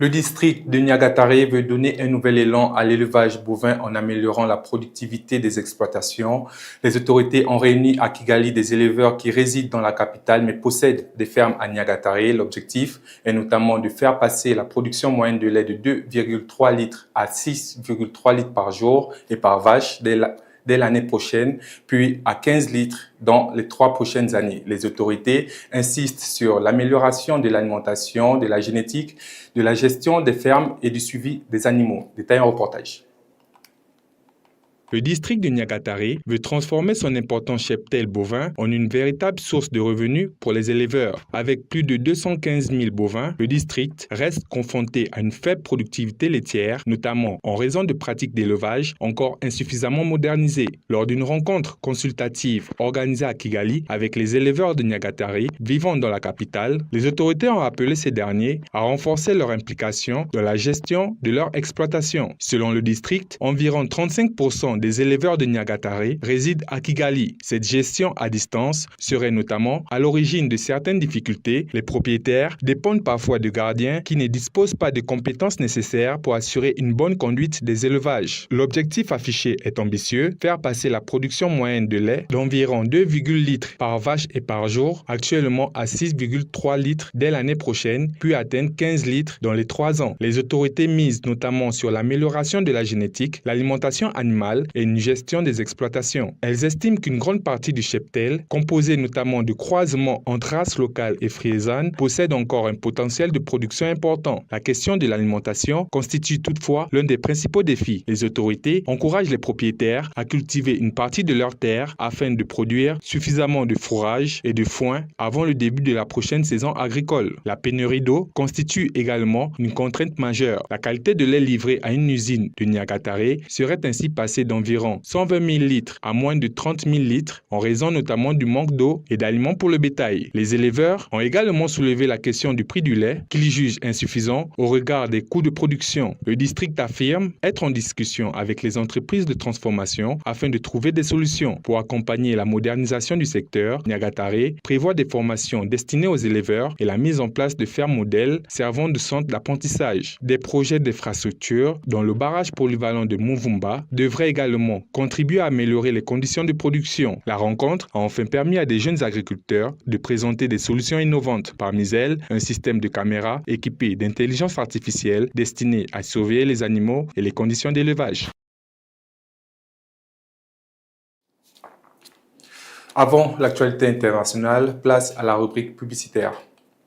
Le district de Niagatare veut donner un nouvel élan à l'élevage bovin en améliorant la productivité des exploitations. Les autorités ont réuni à Kigali des éleveurs qui résident dans la capitale mais possèdent des fermes à Niagatare. L'objectif est notamment de faire passer la production moyenne de lait de 2,3 litres à 6,3 litres par jour et par vache dès l'année prochaine, puis à 15 litres dans les 3 prochaines années. Les autorités insistent sur l'amélioration de l'alimentation, de la génétique, de la gestion des fermes et du suivi des animaux. Détail en reportage. Le district de Niagatare veut transformer son important cheptel bovin en une véritable source de revenus pour les éleveurs. Avec plus de 215 000 bovins, le district reste confronté à une faible productivité laitière, notamment en raison de pratiques d'élevage encore insuffisamment modernisées. Lors d'une rencontre consultative organisée à Kigali avec les éleveurs de Niagatare vivant dans la capitale, les autorités ont appelé ces derniers à renforcer leur implication dans la gestion de leur exploitation. Selon le district, environ 35% des éleveurs de Niagatare résident à Kigali. Cette gestion à distance serait notamment à l'origine de certaines difficultés. Les propriétaires dépendent parfois de gardiens qui ne disposent pas des compétences nécessaires pour assurer une bonne conduite des élevages. L'objectif affiché est ambitieux, faire passer la production moyenne de lait d'environ 2,1 litres par vache et par jour, actuellement à 6,3 litres dès l'année prochaine, puis atteindre 15 litres dans les 3 ans. Les autorités misent notamment sur l'amélioration de la génétique, l'alimentation animale et une gestion des exploitations. Elles estiment qu'une grande partie du cheptel, composé notamment de croisements entre races locales et friesanes, possède encore un potentiel de production important. La question de l'alimentation constitue toutefois l'un des principaux défis. Les autorités encouragent les propriétaires à cultiver une partie de leurs terres afin de produire suffisamment de fourrage et de foin avant le début de la prochaine saison agricole. La pénurie d'eau constitue également une contrainte majeure. La qualité de lait livré à une usine de Niagatare serait ainsi passée d'environ 120 000 litres à moins de 30 000 litres en raison notamment du manque d'eau et d'aliments pour le bétail. Les éleveurs ont également soulevé la question du prix du lait qu'ils jugent insuffisant au regard des coûts de production. Le district affirme être en discussion avec les entreprises de transformation afin de trouver des solutions. Pour accompagner la modernisation du secteur, Niagatare prévoit des formations destinées aux éleveurs et la mise en place de fermes modèles servant de centre d'apprentissage. Des projets d'infrastructure, dont le barrage polyvalent de Muvumba, devrait également contribuer à améliorer les conditions de production. La rencontre a enfin permis à des jeunes agriculteurs de présenter des solutions innovantes. Parmi elles, un système de caméras équipé d'intelligence artificielle destiné à surveiller les animaux et les conditions d'élevage. Avant l'actualité internationale, place à la rubrique publicitaire.